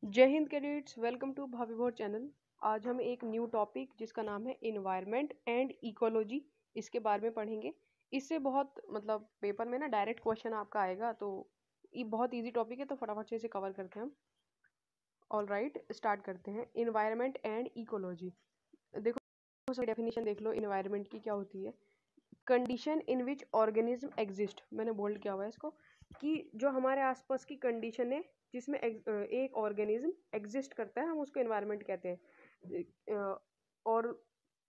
जय Hind cadets, welcome to भाभी channel. आज हम एक न्यू टॉपिक जिसका नाम है इन्वायरमेंट एंड इकोलॉजी, इसके बारे में पढ़ेंगे। इससे बहुत पेपर में ना डायरेक्ट क्वेश्चन आपका आएगा, तो ये बहुत इजी टॉपिक है, तो फटाफट से इसे कवर करते हैं हम। ऑल राइट, स्टार्ट करते हैं। इन्वायरमेंट एंड इकोलॉजी, देखो डेफिनेशन देख लो इन्वायरमेंट की क्या होती है। Condition in which organism exist, मैंने बोल्ड किया हुआ है इसको, कि जो हमारे आसपास की कंडीशन है जिसमें एक ऑर्गेनिज्म एग्जिस्ट करता है, हम उसको एनवायरनमेंट कहते हैं। और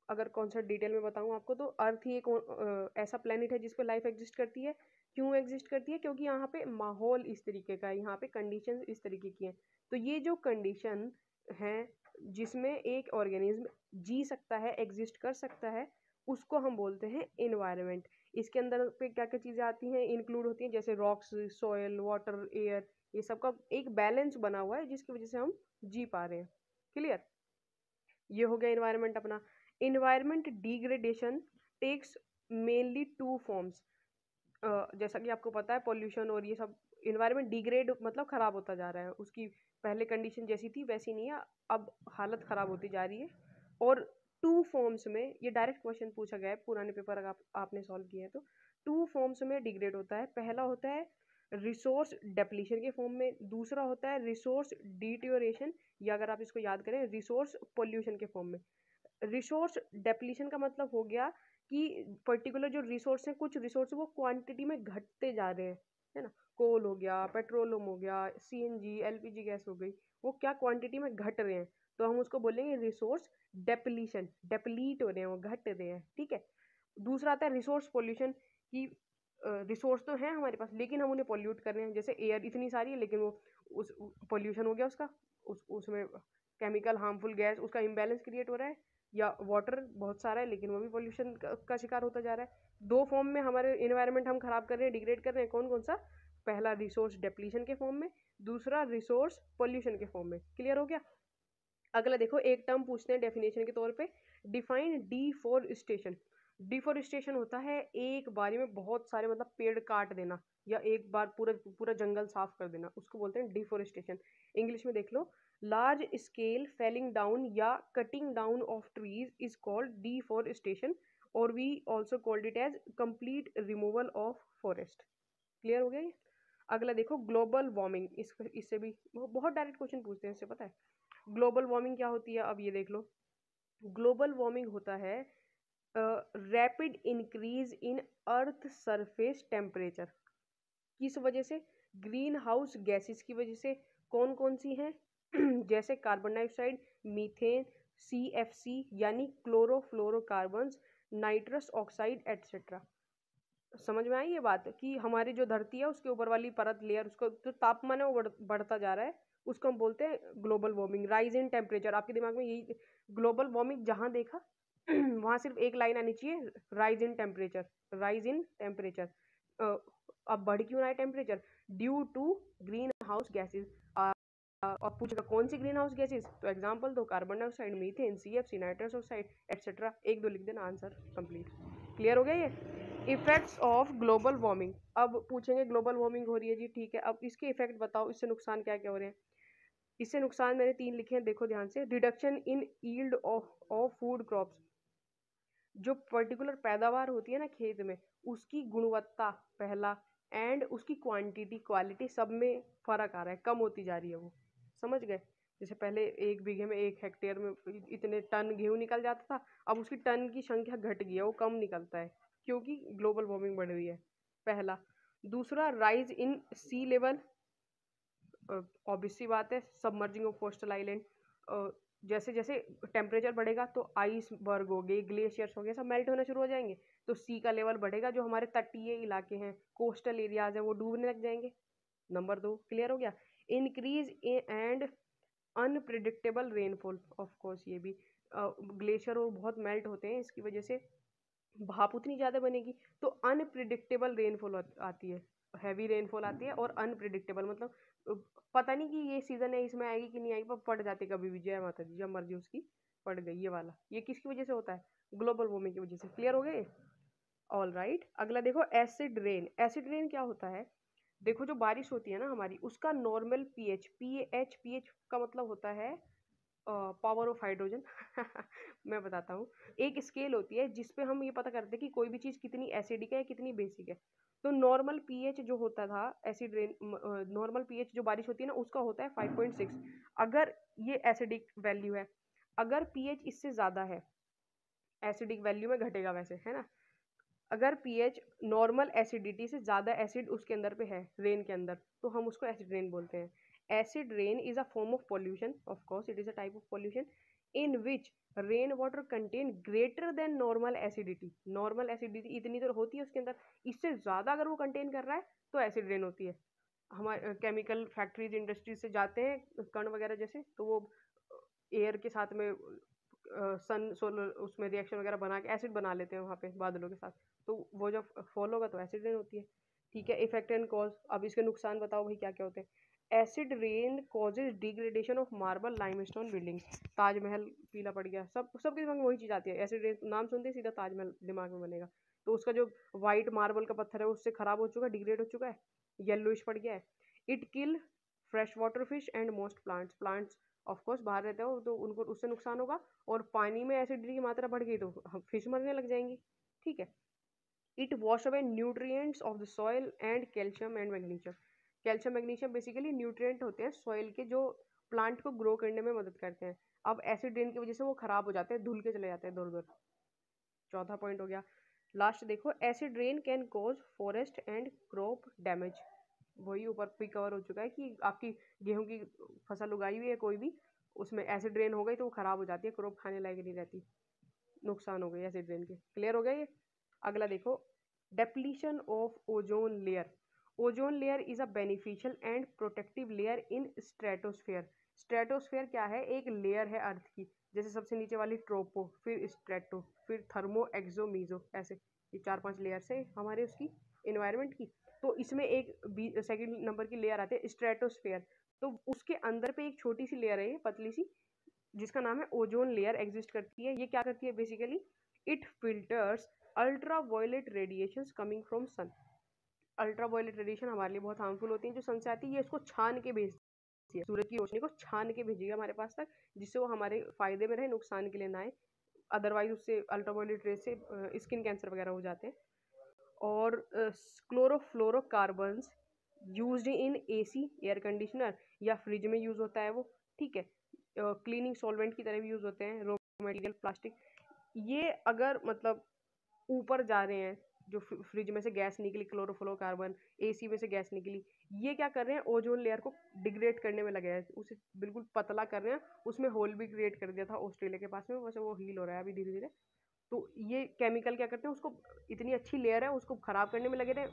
अगर कौन सा डिटेल में बताऊं आपको, तो अर्थ ही एक ऐसा प्लेनेट है जिस पे लाइफ एग्जिस्ट करती है। क्यों एग्जिस्ट करती है? क्योंकि यहाँ पे माहौल इस तरीके का है, यहाँ पे कंडीशन इस तरीके की है। तो ये जो कंडीशन है जिसमें एक ऑर्गेनिज्म जी सकता है, एग्जिस्ट कर सकता है, उसको हम बोलते हैं एनवायरनमेंट। इसके अंदर पे क्या क्या चीज़ें आती हैं, इंक्लूड होती हैं, जैसे रॉक्स, सॉयल, वाटर, एयर, ये सब का एक बैलेंस बना हुआ है जिसकी वजह से हम जी पा रहे हैं। क्लियर? ये हो गया एनवायरनमेंट अपना। Environment degradation takes mainly two forms. जैसा कि आपको पता है, पॉल्यूशन और ये सब, इन्वायरमेंट डिग्रेड मतलब खराब होता जा रहा है, उसकी पहले कंडीशन जैसी थी वैसी नहीं है, अब हालत खराब होती जा रही है। और टू फॉर्म्स में, ये डायरेक्ट क्वेश्चन पूछा गया है पुराने पेपर, अगर आपने सॉल्व किया है तो। टू फॉर्म्स में डिग्रेड होता है। पहला होता है रिसोर्स डेप्लीशन के फॉर्म में, दूसरा होता है रिसोर्स डिटेरियोरेशन, या अगर आप इसको याद करें, रिसोर्स पोल्यूशन के फॉर्म में। रिसोर्स डेप्लीशन का मतलब हो गया कि पर्टिकुलर जो रिसोर्स है, कुछ रिसोर्स वो क्वांटिटी में घटते जा रहे हैं, है ना। कोल हो गया, पेट्रोलियम हो गया, सीएनजी, एलपीजी गैस हो गई, वो क्या क्वांटिटी में घट रहे हैं, तो हम उसको बोलेंगे रिसोर्स डेप्लीशन। डेप्लीट हो रहे हैं, वो घट रहे हैं, ठीक है। दूसरा आता है रिसोर्स पोल्यूशन, कि रिसोर्स तो है हमारे पास लेकिन हम उन्हें पोल्यूट कर रहे हैं। जैसे एयर इतनी सारी है लेकिन वो उस पोल्यूशन हो गया उसका, उसमें केमिकल हार्मफुल गैस, उसका इम्बैलेंस क्रिएट हो रहा है। या वाटर बहुत सारा है लेकिन वो भी पोल्यूशन का शिकार होता जा रहा है। दो फॉर्म में हमारे इन्वायरमेंट हम खराब कर रहे हैं, डिग्रेड कर रहे हैं। कौन कौन सा? पहला रिसोर्स डेप्लीशन के फॉर्म में, दूसरा रिसोर्स पोल्यूशन के फॉर्म में। क्लियर हो गया? अगला देखो, एक टर्म पूछते हैं डेफिनेशन के तौर पे, डिफाइन डिफॉरेस्टेशन। डिफॉरेस्टेशन होता है एक बारी में बहुत सारे पेड़ काट देना, या एक बार पूरा पूरा जंगल साफ कर देना, उसको बोलते हैं डिफॉरेस्टेशन। इंग्लिश में देख लो, लार्ज स्केल फेलिंग डाउन या cutting down of trees is called deforestation, और we also called it as complete removal of forest. Clear हो गया ये? अगला देखो, ग्लोबल वार्मिंग। इससे भी बहुत डायरेक्ट क्वेश्चन पूछते हैं, इससे पता है ग्लोबल वार्मिंग क्या होती है। अब ये देख लो, ग्लोबल वार्मिंग होता है rapid increase in earth surface temperature. किस वजह से? ग्रीन हाउस गैसेस की वजह से। कौन कौन सी हैं? जैसे कार्बन डाइऑक्साइड, मीथेन, CFC यानी क्लोरोफ्लोरोकार्बन्स, नाइट्रस ऑक्साइड एटसेट्रा। समझ में आई ये बात, कि हमारी जो धरती है उसके ऊपर वाली परत, लेयर, उसका जो तापमान है वो बढ़ता जा रहा है, उसको हम बोलते हैं global warming. Rise in temperature, आपके दिमाग में यही ग्लोबल वार्मिंग जहाँ देखा वहाँ सिर्फ एक लाइन आनी चाहिए, rise in temperature. Rise in temperature. अब बढ़ क्यों रहा है temperature? Due to greenhouse gases. और पूछेगा कौन सी ग्रीन हाउस गैसेज, तो एग्जाम्पल दो, carbon dioxide, methane, CFC, nitrous oxide etcetera. एक दो लिख देना, आंसर कंप्लीट। क्लियर हो गया ये? Effects of global warming. अब पूछेंगे ग्लोबल वार्मिंग हो रही है जी, ठीक है, अब इसके इफेक्ट बताओ, इससे नुकसान क्या क्या हो रहे हैं। इससे नुकसान मैंने 3 लिखे हैं, देखो ध्यान से। Reduction in yield of food crops, जो पर्टिकुलर पैदावार होती है ना खेत में, उसकी गुणवत्ता पहला, एंड उसकी क्वांटिटी, क्वालिटी, सब में फर्क आ रहा है, कम होती जा रही है वो। समझ गए? जैसे पहले 1 बीघे में 1 हेक्टेयर में इतने टन गेहूँ निकल जाता था, अब उसकी टन की संख्या घट गई है, वो कम निकलता है, क्योंकि ग्लोबल वार्मिंग बढ़ रही है, पहला। दूसरा, rise in sea level, obvious सी बात है, सबमर्जिंग ऑफ कोस्टल आइलैंड। जैसे जैसे टेम्परेचर बढ़ेगा तो आइस बर्ग हो गए, ग्लेशियर्स हो गए, सब मेल्ट होना शुरू हो जाएंगे, तो सी का लेवल बढ़ेगा, जो हमारे तटीय इलाके हैं, कोस्टल एरियाज हैं, वो डूबने लग जाएंगे। नंबर 2, क्लियर हो गया? Increase and unpredictable rainfall, of course ये भी, ग्लेशियर और बहुत मेल्ट होते हैं, इसकी वजह से भाप उतनी ज़्यादा बनेगी, तो अनप्रिडिक्टेबल रेनफॉल आती है, हैवी रेनफॉल आती है। और अनप्रिडिक्टेबल मतलब पता नहीं कि ये सीज़न है, इसमें आएगी कि नहीं आएगी, पर पड़ जाती कभी भी, जय माता दी, जब मर्जी उसकी पड़ गई। ये वाला, ये किसकी वजह से होता है? ग्लोबल वार्मिंग की वजह से। क्लियर हो गए? All right. अगला देखो, एसिड रेन। एसिड रेन क्या होता है? देखो जो बारिश होती है ना हमारी, उसका नॉर्मल पीएच, पीएच का मतलब होता है पावर ऑफ हाइड्रोजन। मैं बताता हूँ। एक स्केल होती है जिसपे हम ये पता करते हैं कि कोई भी चीज़ कितनी एसिडिक है कितनी बेसिक है। तो नॉर्मल पीएच जो होता था एसिड रेन, नॉर्मल पीएच जो बारिश होती है ना उसका होता है 5.6। अगर ये एसिडिक वैल्यू है, अगर पीएच इससे ज़्यादा है, एसिडिक वैल्यू में घटेगा वैसे, है ना। अगर पीएच नॉर्मल एसिडिटी से ज़्यादा एसिड उसके अंदर पे है रेन के अंदर, तो हम उसको एसिड रेन बोलते हैं। Acid rain is a form of pollution, of course it is a type of pollution in which rain water contain greater than normal acidity. Normal acidity इतनी तो होती है उसके अंदर, इससे ज़्यादा अगर वो कंटेन कर रहा है तो एसिड रेन होती है। हमारे केमिकल फैक्ट्रीज इंडस्ट्रीज से जाते हैं कण वगैरह जैसे, तो वो एयर के साथ में सन सोलर उसमें रिएक्शन वगैरह बना के एसिड बना लेते हैं वहाँ पे बादलों के साथ, तो वो जब फॉल होगा तो एसिड रेन होती है। ठीक है, इफेक्ट एंड कॉज, अब इसके नुकसान बताओ भाई क्या क्या होते हैं। Acid rain causes degradation of marble limestone buildings. Taj Mahal पीला पड़ गया, सबके दिमाग में वही चीज़ आती है, एसिड रेन नाम सुनते ही सीधा ताजमहल दिमाग में बनेगा। तो उसका जो वाइट मार्बल का पत्थर है उससे खराब हो चुका है, डिग्रेड हो चुका है, येलोइश पड़ गया है। It kill fresh water fish and most plants of course बाहर रहते हो तो उनको उससे नुकसान होगा, और पानी में एसिडिटी की मात्रा बढ़ गई तो फिश मरने लग जाएंगी। ठीक है। It wash away nutrients of the soil and calcium and magnesium. Calcium magnesium basically nutrient होते हैं सॉइल के, जो प्लांट को ग्रो करने में मदद करते हैं। अब एसिड रेन की वजह से वो खराब हो जाते हैं, धुल के चले जाते हैं इधर उधर। चौथा पॉइंट हो गया। लास्ट देखो, acid rain can cause forest and crop damage. वही ऊपर भी कवर हो चुका है कि आपकी गेहूं की फसल उगाई हुई है कोई भी, उसमें एसिड रेन हो गई तो वो खराब हो जाती है, क्रॉप खाने लायक नहीं रहती, नुकसान हो गई एसिड रेन के। क्लियर हो गया ये। अगला देखो, depletion of ozone layer. Ozone layer is a beneficial and protective layer in stratosphere. Stratosphere क्या है, एक लेयर है अर्थ की, जैसे सबसे नीचे वाली ट्रोपो, फिर स्ट्रेटो, फिर थर्मो, एक्सो, मीजो, ऐसे ये 4-5 लेयर्स है हमारे उसकी इन्वायरमेंट की। तो इसमें एक सेकंड नंबर की लेयर आती है स्ट्रेटोस्फेयर। तो उसके अंदर पे एक छोटी सी लेयर है ये पतली सी, जिसका नाम है ओजोन लेयर, एग्जिस्ट करती है। ये क्या करती है basically, it filters ultra violet radiations coming from sun. Ultra violet radiation हमारे लिए बहुत हार्मफुल होती है जो सन से आती है, ये इसको छान के भेजती है, सूरज की रोशनी को छान के भेजेगी हमारे पास तक, जिससे वो हमारे फायदे में रहे, नुकसान के लिए ना आए। अदरवाइज उससे अल्ट्रा वायलेट रेज से स्किन कैंसर वगैरह हो जाते हैं। और chlorofluorocarbons used in AC, air conditioner या फ्रिज में यूज होता है वो। ठीक है, क्लीनिंग सॉल्वेंट की तरह भी यूज होते हैं। रॉ मटेरियल प्लास्टिक, ये अगर मतलब ऊपर जा रहे हैं, जो फ्रिज में से गैस निकली क्लोरोफ्लोरोकार्बन, एसी में से गैस निकली, ये क्या कर रहे हैं, ओजोन लेयर को डिग्रेड करने में लगे हैं, उसे बिल्कुल पतला कर रहे हैं। उसमें होल भी क्रिएट कर दिया था ऑस्ट्रेलिया के पास में, वैसे वो हील हो रहा है अभी धीरे धीरे। तो ये केमिकल क्या करते हैं, उसको इतनी अच्छी लेयर है उसको खराब करने में लगे रहे,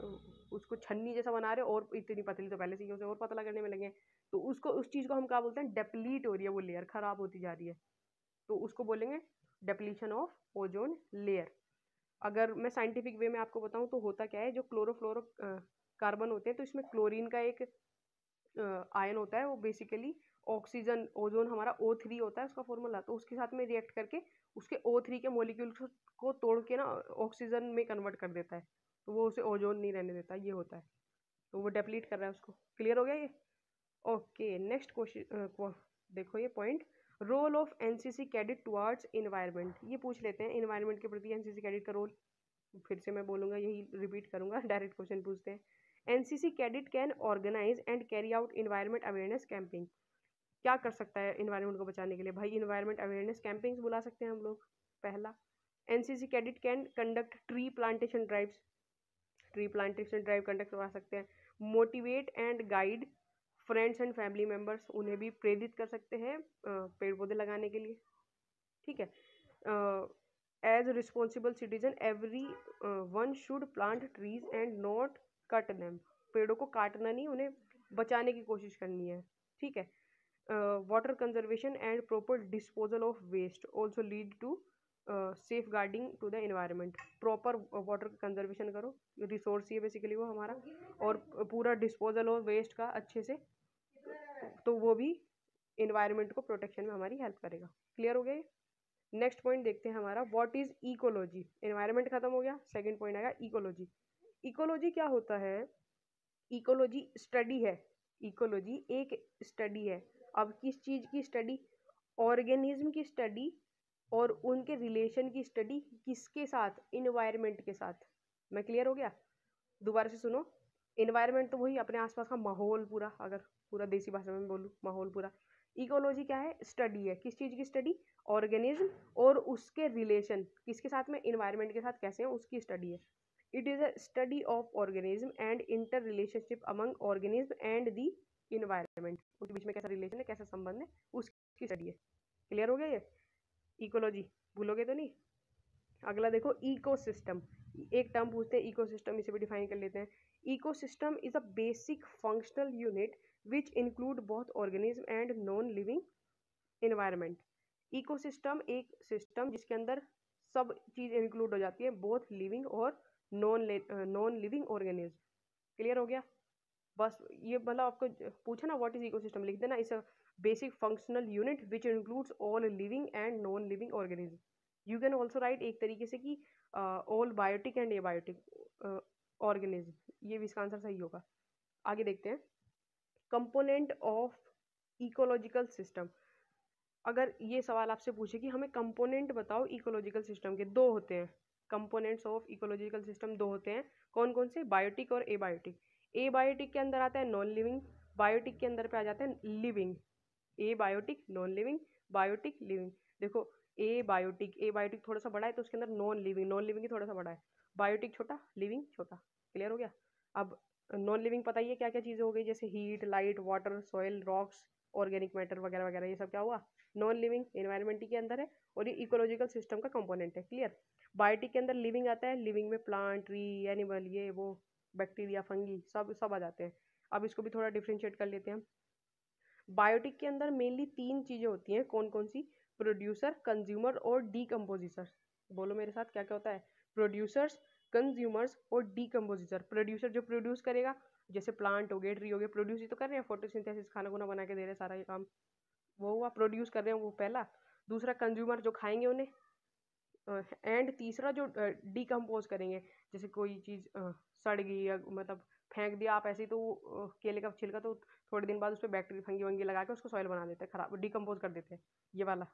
उसको छन्नी जैसा बना रहे, और इतनी पतली तो पहले से ही उसे और पतला करने में लगे हैं। तो उसको उस चीज़ को हम क्या बोलते हैं, डेप्लीट हो रही है वो लेयर, खराब होती जा रही है, तो उसको बोलेंगे डेप्लीशन ऑफ ओजोन लेयर। अगर मैं साइंटिफिक वे में आपको बताऊं तो होता क्या है, जो क्लोरोफ्लोरो कार्बन होते हैं, तो इसमें क्लोरीन का एक आयन होता है, वो बेसिकली ऑक्सीजन, ओजोन हमारा O3 होता है उसका फॉर्मूला, तो उसके साथ में रिएक्ट करके उसके O3 के मॉलिक्यूल को तोड़ के ना ऑक्सीजन में कन्वर्ट कर देता है, तो वो उसे ओजोन नहीं रहने देता, ये होता है। तो वो डेप्लीट कर रहा है उसको। क्लियर हो गया ये। ओके, नेक्स्ट क्वेश्चन देखो ये point, role of NCC cadet towards environment. ये पूछ लेते हैं इन्वायरमेंट के प्रति एनसीसी कैडेट का रोल। फिर से मैं बोलूँगा, यही रिपीट करूँगा, डायरेक्ट क्वेश्चन पूछते हैं। NCC cadet can organise and carry out environment awareness camping. क्या कर सकता है इन्वायरमेंट को बचाने के लिए भाई, इन्वायरमेंट अवेयरनेस कैंपिंग्स बुला सकते हैं हम लोग। पहला, NCC cadet can conduct tree plantation drives, tree plantation drive conduct करवा सकते हैं। Motivate and guide friends and family members, उन्हें भी प्रेरित कर सकते हैं पेड़ पौधे लगाने के लिए। ठीक है, as responsible citizen everyone should plant trees and not cut them. पेड़ों को काटना नहीं, उन्हें बचाने की कोशिश करनी है। ठीक है, water conservation and proper disposal of waste also lead to safeguarding to the environment. Proper water conservation करो, रिसोर्स ही है बेसिकली वो हमारा, और पूरा डिस्पोजल ऑफ वेस्ट का अच्छे से, तो वो भी इन्वायरमेंट को प्रोटेक्शन में हमारी हेल्प करेगा। क्लियर हो गया ये। नेक्स्ट पॉइंट देखते हैं हमारा, व्हाट इज इकोलॉजी। एनवायरनमेंट खत्म हो गया, सेकंड पॉइंट आएगा इकोलॉजी। इकोलॉजी क्या होता है, इकोलॉजी स्टडी है, इकोलॉजी एक स्टडी है। अब किस चीज़ की स्टडी? ऑर्गेनिज्म की स्टडी और उनके रिलेशन की स्टडी, किसके साथ? इन्वायरमेंट के साथ। मैं क्लियर हो गया? दोबारा से सुनो, इन्वायरमेंट तो वही अपने आसपास का माहौल पूरा, अगर पूरा देसी भाषा में बोलूँ, माहौल पूरा। इकोलॉजी क्या है? स्टडी है। किस चीज़ की स्टडी? ऑर्गेनिज्म और उसके रिलेशन किसके साथ में? इन्वायरमेंट के साथ कैसे हैं उसकी स्टडी है। It is a study of organism and inter relationship among organism and the environment. उनके बीच में कैसा रिलेशन है, कैसा संबंध है, उसकी स्टडी है। क्लियर हो गया ये? इकोलॉजी भूलोगे तो नहीं? अगला देखो, इकोसिस्टम। एक टर्म पूछते हैं इकोसिस्टम, इसे भी डिफाइन कर लेते हैं। Ecosystem is a basic functional unit which include both organism and non living environment. Ecosystem एक सिस्टम जिसके अंदर सब चीज़ इंक्लूड हो जाती है, बोथ लिविंग और नॉन लिविंग ऑर्गेनिज्म। क्लियर हो गया? बस ये मतलब आपको पूछा ना व्हाट इज इकोसिस्टम, लिख देना। It's a basic functional unit which includes all living and non living organism. You can also write एक तरीके से कि all biotic and abiotic organism, ये भी इसका आंसर सही होगा। आगे देखते हैं, कंपोनेंट ऑफ इकोलॉजिकल सिस्टम। अगर ये सवाल आपसे पूछे कि हमें कंपोनेंट बताओ इकोलॉजिकल सिस्टम के, दो होते हैं कंपोनेंट्स ऑफ इकोलॉजिकल सिस्टम, दो होते हैं। कौन कौन से? बायोटिक और एबायोटिक। एबायोटिक के अंदर आता है नॉन लिविंग, बायोटिक के अंदर पे आ जाता है living. Abiotic, non living, biotic, living. देखो, ए बायोटिक थोड़ा सा बड़ा है तो उसके अंदर नॉन लिविंग ही थोड़ा सा बड़ा है। बायोटिक छोटा, लिविंग छोटा। क्लियर हो गया? अब नॉन लिविंग पता ही है क्या क्या चीज़ें हो गई, जैसे heat, light, water, soil, rocks, organic matter वगैरह वगैरह, ये सब क्या हुआ? नॉन लिविंग, एनवायरमेंट के अंदर है और ये इकोलॉजिकल सिस्टम का कंपोनेंट है। क्लियर? बायोटिक के अंदर लिविंग आता है, लिविंग में प्लांट, ट्री, एनिमल, ये वो, बैक्टीरिया, फंगी, सब सब आ जाते हैं। अब इसको भी थोड़ा डिफ्रेंशिएट कर लेते हैं हम। बायोटिक के अंदर मेनली तीन चीज़ें होती हैं, कौन कौन सी? प्रोड्यूसर, कंज्यूमर और डीकम्पोजिटर। बोलो मेरे साथ क्या क्या होता है? प्रोड्यूसर्स, कंज्यूमर्स और डीकम्पोजिटर। प्रोड्यूसर जो प्रोड्यूस करेगा, जैसे प्लांट हो गए, ट्री हो गए, प्रोड्यूस ही तो कर रहे हैं, फोटोसिंथेसिस, खाना खुना बना के दे रहे हैं, सारा ये काम वो हुआ, प्रोड्यूस कर रहे हैं वो पहला। दूसरा कंज्यूमर जो खाएंगे उन्हें, एंड तीसरा जो डिकम्पोज करेंगे, जैसे कोई चीज़ सड़ गई या मतलब फेंक दिया आप ऐसे ही, तो केले का छिलका, तो थोड़े दिन बाद उस पर बैक्टीरिया, फंगी वंगी लगा के उसको सॉइल बना देते हैं, खराब डिकम्पोज कर देते हैं। ये वाला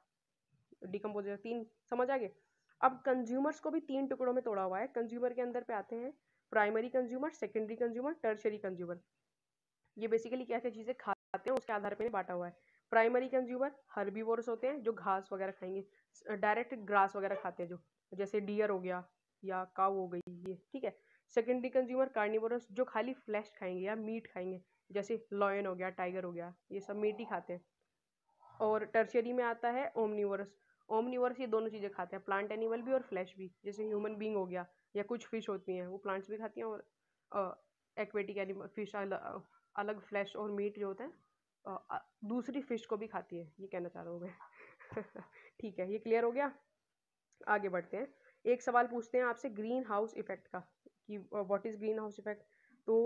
डिकम्पोज, तीन समझ आ गए? अब कंज्यूमर्स को भी तीन टुकड़ों में तोड़ा हुआ है। कंज्यूमर के अंदर पे आते हैं primary consumer, secondary consumer, tertiary consumer. ये बेसिकली क्या क्या चीज़ें खाते हैं उसके आधार पर बांटा हुआ है। प्राइमरी कंज्यूमर हर्बीवोरस होते हैं, जो घास वगैरह खाएंगे, डायरेक्ट ग्रास वगैरह खाते हैं, जो जैसे डियर हो गया या काऊ हो गई, ये ठीक है। सेकेंडरी कंज्यूमर कार्निवोरस, जो खाली फ्लैश खाएंगे या मीट खाएंगे, जैसे लॉयन हो गया, टाइगर हो गया, ये सब मीट ही खाते हैं। और टर्शियरी में आता है ओमनिवोरस। ओमनिवोरस ये दोनों चीज़ें खाते हैं, प्लांट एनिमल भी और फ्लैश भी, जैसे ह्यूमन बींग हो गया, या कुछ फिश होती हैं वो प्लांट्स भी खाती हैं, और एक्वेटिक एनिमल फिश अलग फ्लैश और मीट जो होता है दूसरी फिश को भी खाती है, ये कहना चाह रहा हूँ मैं। ठीक है, ये क्लियर हो गया? आगे बढ़ते हैं। एक सवाल पूछते हैं आपसे ग्रीन हाउस इफेक्ट का, कि what is green house effect. तो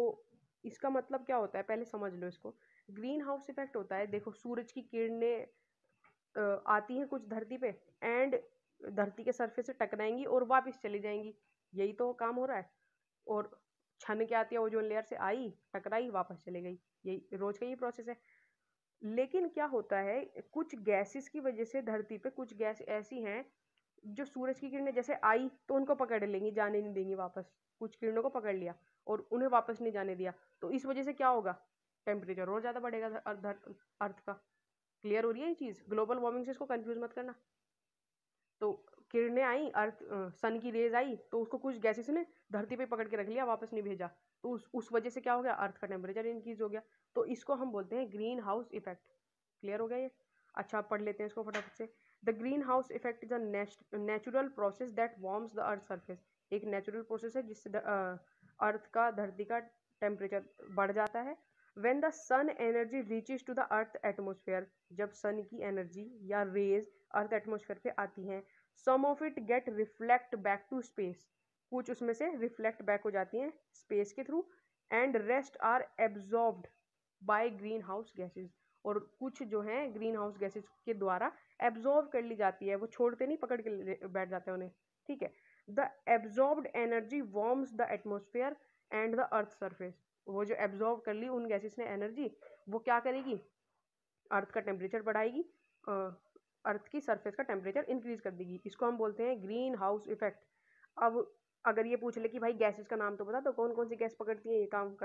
इसका मतलब क्या होता है, पहले समझ लो इसको। ग्रीन हाउस इफेक्ट होता है, देखो सूरज की किरणें आती हैं कुछ धरती पे, एंड धरती के सरफेस से टकराएंगी और वापस चली जाएंगी, यही तो काम हो रहा है। और छन के आती है ओजोन लेयर से, आई, टकराई, वापस चली गई, यही रोज का ये प्रोसेस है। लेकिन क्या होता है, कुछ गैसेस की वजह से धरती पे कुछ गैस ऐसी हैं जो सूरज की किरणें जैसे आई तो उनको पकड़ लेंगी, जाने नहीं देंगी वापस। कुछ किरणों को पकड़ लिया और उन्हें वापस नहीं जाने दिया, तो इस वजह से क्या होगा? टेम्परेचर और ज़्यादा बढ़ेगा अर्थ का। क्लियर हो रही है ये चीज़? ग्लोबल वार्मिंग से इसको कंफ्यूज मत करना। तो किरणें आई, अर्थ सन की रेज आई, तो उसको कुछ गैसेस ने धरती पे पकड़ के रख लिया, वापस नहीं भेजा, तो उस वजह से क्या हो गया? अर्थ का टेम्परेचर इंक्रीज हो गया। तो इसको हम बोलते हैं ग्रीन हाउस इफेक्ट। क्लियर हो गया ये? अच्छा, पढ़ लेते हैं इसको फटाफट से। The green house effect is a natural process that warms the earth surface. एक नेचुरल प्रोसेस है जिससे अर्थ का, धरती का टेम्परेचर बढ़ जाता है। When the sun energy reaches to the earth atmosphere, जब सन की एनर्जी या रेज अर्थ एटमोसफेयर पे आती हैं, some of it get reflect back to space, कुछ उसमें से रिफ्लेक्ट बैक हो जाती हैं स्पेस के through, and rest are absorbed by greenhouse gases, और कुछ जो हैं ग्रीन हाउस गैसेज के द्वारा एब्जॉर्ब कर ली जाती है, वो छोड़ते नहीं, पकड़ के बैठ जाते हैं उन्हें, ठीक है। The absorbed energy warms the atmosphere and the earth surface, वो जो एब्जॉर्ब कर ली उन गैसेस ने एनर्जी, वो क्या करेगी, अर्थ का टेम्परेचर बढ़ाएगी, अर्थ की सरफेस का टेम्परेचर इंक्रीज कर देगी। इसको हम बोलते हैं ग्रीन हाउस इफेक्ट। अब अगर ये पूछ ले कि भाई गैसेस का नाम तो बता, तो कौन कौन सी गैस पकड़ती है ये काम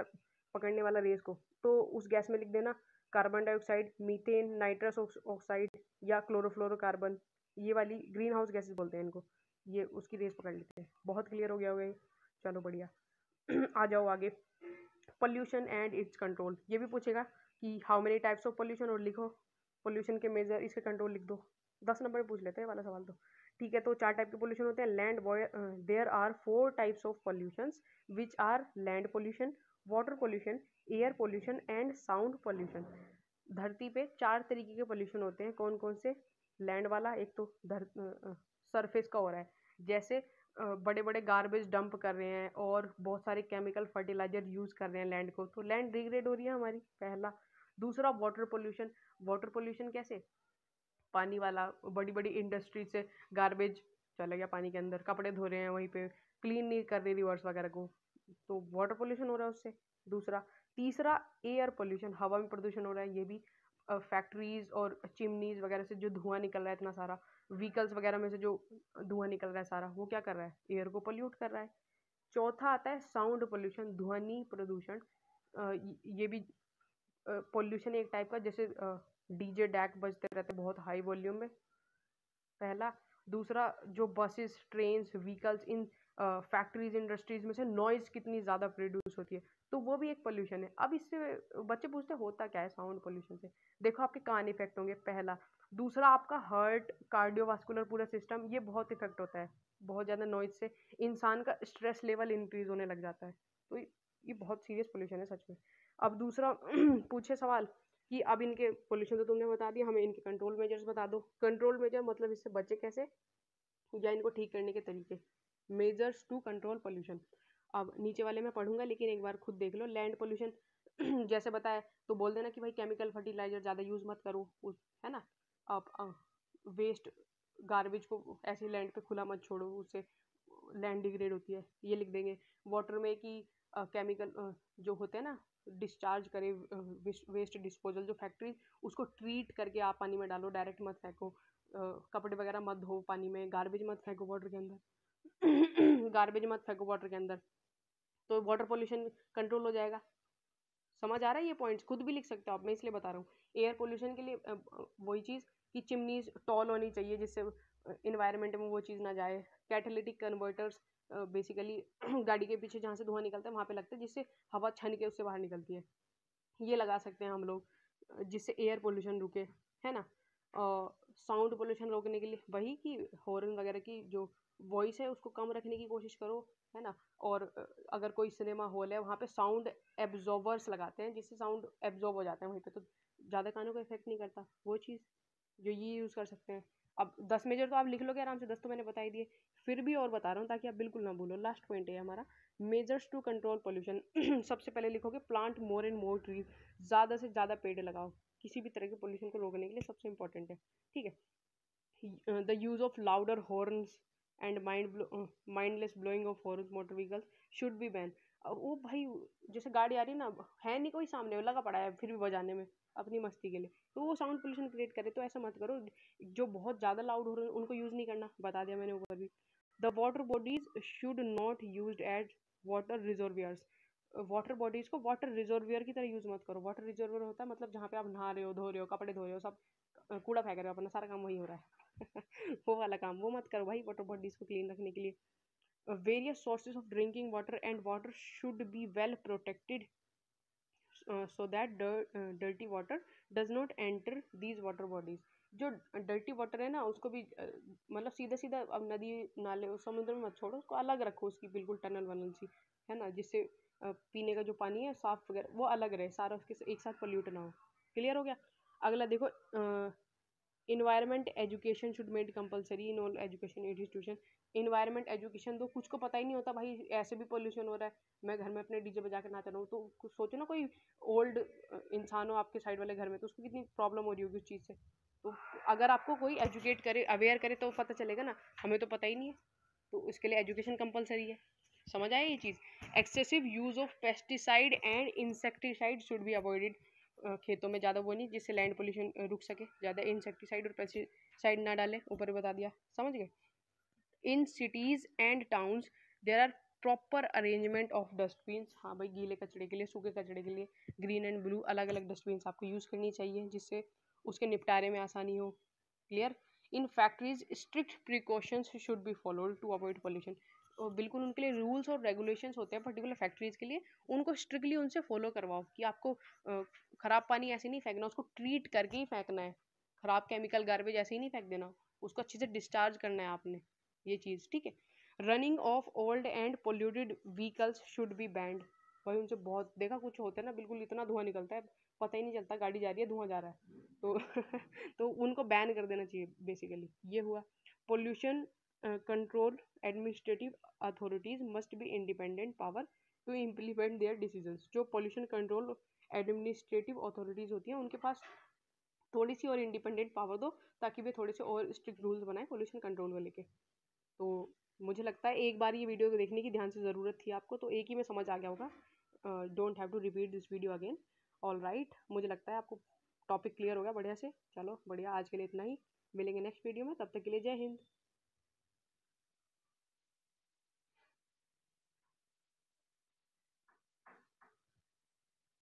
पकड़ने वाला रेस को, तो उस गैस में लिख देना carbon dioxide, methane, nitrous oxide या क्लोरोफ्लोरोकार्बन। ये वाली ग्रीन हाउस गैसेस बोलते हैं इनको, ये उसकी रेस पकड़ लेते हैं। बहुत क्लियर हो गया होगा ये, चलो बढ़िया। आ जाओ आगे, पोल्यूशन एंड इट्स कंट्रोल। ये भी पूछेगा कि how many types of pollution, और लिखो पोल्यूशन के मेजर, इसके कंट्रोल लिख दो। 10 नंबर पूछ लेते हैं वाला सवाल तो। ठीक है, तो 4 टाइप के पोल्यूशन होते हैं। Land, there are 4 types of pollutions which are land pollution, water pollution, air pollution and sound pollution. धरती पे 4 तरीके के पोल्यूशन होते हैं। कौन कौन से? लैंड वाला, एक तो सरफेस का हो रहा है, जैसे बड़े बड़े गार्बेज डंप कर रहे हैं और बहुत सारे केमिकल फर्टिलाइजर यूज कर रहे हैं लैंड को, तो लैंड डिग्रेड हो रही है हमारी, पहला। दूसरा वाटर पोल्यूशन। वाटर पोल्यूशन कैसे? पानी वाला, बड़ी बड़ी इंडस्ट्री से गार्बेज चला गया पानी के अंदर, कपड़े धो रहे हैं वहीं पे, क्लीन नहीं कर रहे रिवर्स वगैरह को, तो वाटर पोल्यूशन हो रहा है उससे। दूसरा। तीसरा एयर पोल्यूशन, हवा में प्रदूषण हो रहा है, ये भी फैक्ट्रीज और चिमनीज वगैरह से जो धुआं निकल रहा है इतना सारा, व्हीकल्स वगैरह में से जो धुआं निकल रहा है सारा, वो क्या कर रहा है, एयर को पोल्यूट कर रहा है। चौथा आता है साउंड पोल्यूशन, ध्वनि प्रदूषण। ये भी पोल्यूशन एक टाइप का, जैसे डीजे डैक बजते रहते बहुत हाई वॉल्यूम में, पहला। दूसरा, जो buses, trains, vehicles, in factories, industries में से नॉइज कितनी ज़्यादा प्रोड्यूस होती है, तो वो भी एक पोल्यूशन है। अब इससे बच्चे पूछते होता क्या है साउंड पोल्यूशन से? देखो आपके कान इफेक्ट होंगे, पहला। दूसरा, आपका हार्ट, कार्डियोवास्कुलर पूरा सिस्टम, ये बहुत इफेक्ट होता है। बहुत ज़्यादा नॉइज से इंसान का स्ट्रेस लेवल इंक्रीज होने लग जाता है, तो ये बहुत सीरियस पोल्यूशन है सच में। अब दूसरा पूछे सवाल कि अब इनके पोल्यूशन तो तुमने बता दिया, हमें इनके कंट्रोल मेजर्स बता दो। कंट्रोल मेजर मतलब इससे बचे कैसे, या इनको ठीक करने के तरीके। मेजर्स टू कंट्रोल पोल्यूशन, अब नीचे वाले मैं पढ़ूंगा लेकिन एक बार खुद देख लो। लैंड पोल्यूशन जैसे बताया, तो बोल देना कि भाई केमिकल फर्टिलाइजर ज़्यादा यूज़ मत करो, है ना। अब वेस्ट गार्बेज को ऐसे लैंड पे खुला मत छोड़ो, उससे लैंड डिग्रेड होती है, ये लिख देंगे। वाटर में कि केमिकल जो होते हैं ना, डिस्चार्ज करे, वेस्ट डिस्पोजल जो फैक्ट्री, उसको ट्रीट करके आप पानी में डालो, डायरेक्ट मत फेंको। कपड़े वगैरह मत धो पानी में, गार्बेज मत फेंको वाटर के अंदर गार्बेज मत फेंको वाटर के अंदर, तो वाटर पोल्यूशन कंट्रोल हो जाएगा। समझ आ रहा है ये पॉइंट्स? खुद भी लिख सकते हो आप, मैं इसलिए बता रहा हूँ। एयर पोल्यूशन के लिए वही चीज़ कि चिमनीज टॉल होनी चाहिए जिससे इन्वायरमेंट में वो चीज़ ना जाए। कैटालिटिक कन्वर्टर्स, बेसिकली गाड़ी के पीछे जहाँ से धुआं निकलता है वहाँ पे लगता है, जिससे हवा छन के उससे बाहर निकलती है, ये लगा सकते हैं हम लोग, जिससे एयर पोल्यूशन रुके, है ना। साउंड पोल्यूशन रोकने के लिए वही कि हॉर्न वगैरह की जो वॉइस है उसको कम रखने की कोशिश करो, है ना। और अगर कोई सिनेमा हॉल है वहाँ पे साउंड एब्जॉर्बर्स लगाते हैं, जिससे साउंड एब्जॉर्ब हो जाता है वहीं पे, तो ज़्यादा कानों को इफेक्ट नहीं करता, वो चीज़ जो ये यूज़ कर सकते हैं। अब 10 मेजर तो आप लिख लोगे आराम से, 10 तो मैंने बता ही दिए, फिर भी और बता रहा हूँ ताकि आप बिल्कुल ना भूलो। लास्ट पॉइंट है हमारा, मेजर्स टू कंट्रोल पोल्यूशन। सबसे पहले लिखोगे plant more and more trees, ज़्यादा से ज़्यादा पेड़ लगाओ, किसी भी तरह के पोल्यूशन को रोकने के लिए सबसे इंपॉर्टेंट है, ठीक है। The use of louder horns and mindless blowing of horns motor vehicles should be ban. वो भाई, जैसे गाड़ी आ रही है ना, है नहीं कोई सामने, वो लगा पड़ा है फिर भी बजाने में अपनी मस्ती के लिए, तो वो साउंड पोल्यूशन क्रिएट करे, तो ऐसा मत करो। जो बहुत ज़्यादा लाउड हो रहे हैं उनको यूज़ नहीं करना, बता दिया मैंने ऊपर भी। The water bodies should not use as water reservoirs. Water bodies को वाटर रिजर्वियर की तरह यूज़ मत करो। वाटर रिजर्वियर होता है मतलब जहाँ पे आप नहा रहे हो, धो रहे हो, कपड़े धो रहे हो, सब कूड़ा फेंक रहे हो, अपना सारा काम वही हो रहा है वो वाला काम वो मत करो भाई, वाटर बॉडीज को क्लीन रखने के लिए। Various sources of drinking water and water should be well protected so that dirty water does not enter these water bodies. जो डर्टी वाटर है ना उसको भी मतलब सीधा सीधा अब नदी नाले समुद्र में मत छोड़ो, उसको अलग रखो, उसकी बिल्कुल टनल वनल सी, है ना, जिससे पीने का जो पानी है साफ वगैरह वो अलग रहे, सारा उसके एक साथ पोल्यूट ना हो। क्लियर हो गया? अगला देखो, environment education should made compulsory in all education institution. Environment education तो कुछ को पता ही नहीं होता भाई, ऐसे भी पोल्यूशन हो रहा है, मैं घर में अपने डीजे बजा कर नाच रहा हूँ, तो कुछ सोचो ना, कोई ओल्ड इंसान हो आपके साइड वाले घर में, तो उसको कितनी प्रॉब्लम हो रही होगी उस चीज़ से। तो अगर आपको कोई एजुकेट करे, अवेयर करे, तो पता चलेगा ना, हमें तो पता ही नहीं है, तो इसके लिए एजुकेशन कंपलसरी है। समझ आया ये चीज़? Excessive use of pesticide and insecticide should be avoided. खेतों में ज़्यादा वो नहीं, जिससे लैंड पोल्यूशन रुक सके। ज़्यादा इंसेक्टिसाइड और पेस्टिसाइड ना डालें, ऊपर ही बता दिया, समझ गए। In cities and towns there are proper arrangement of dustbins. हाँ भाई, गीले कचड़े के लिए, सूखे कचड़े के लिए ग्रीन एंड ब्लू अलग अलग डस्टबिन्स आपको यूज़ करनी चाहिए, जिससे उसके निपटारे में आसानी हो। Clear. In factories strict precautions should be followed to avoid pollution. और बिल्कुल उनके लिए रूल्स और रेगुलेशंस होते हैं पर्टिकुलर फैक्ट्रीज के लिए, उनको स्ट्रिक्टली उनसे फॉलो करवाओ कि आपको ख़राब पानी ऐसे नहीं फेंकना, उसको ट्रीट करके ही फेंकना है। ख़राब केमिकल गार्बेज ऐसे ही नहीं फेंक देना, उसको अच्छे से डिस्चार्ज करना है आपने, ये चीज़ ठीक है। Running of old and polluted vehicles should be band. भाई उनसे बहुत देखा, कुछ होता है ना, बिल्कुल इतना धुआं निकलता है, पता ही नहीं चलता गाड़ी जा रही है, धुआं जा रहा है, तो तो उनको बैन कर देना चाहिए बेसिकली, ये हुआ। Pollution control administrative authorities must be independent power to implement their decisions. जो पोल्यूशन कंट्रोल एडमिनिस्ट्रेटिव अथॉरिटीज़ होती हैं, उनके पास थोड़ी सी और इंडिपेंडेंट पावर दो, ताकि वे थोड़े से और स्ट्रिक्ट रूल्स बनाए पोल्यूशन कंट्रोल को लेके। तो मुझे लगता है एक बार ये वीडियो को देखने की ध्यान से ज़रूरत थी आपको, तो एक ही में समझ आ गया होगा। Don't have to repeat this video again. All right, मुझे लगता है आपको टॉपिक क्लियर हो गया बढ़िया से। चलो बढ़िया, आज के लिए इतना ही, मिलेंगे नेक्स्ट वीडियो में, तब तक के लिए जय हिंद।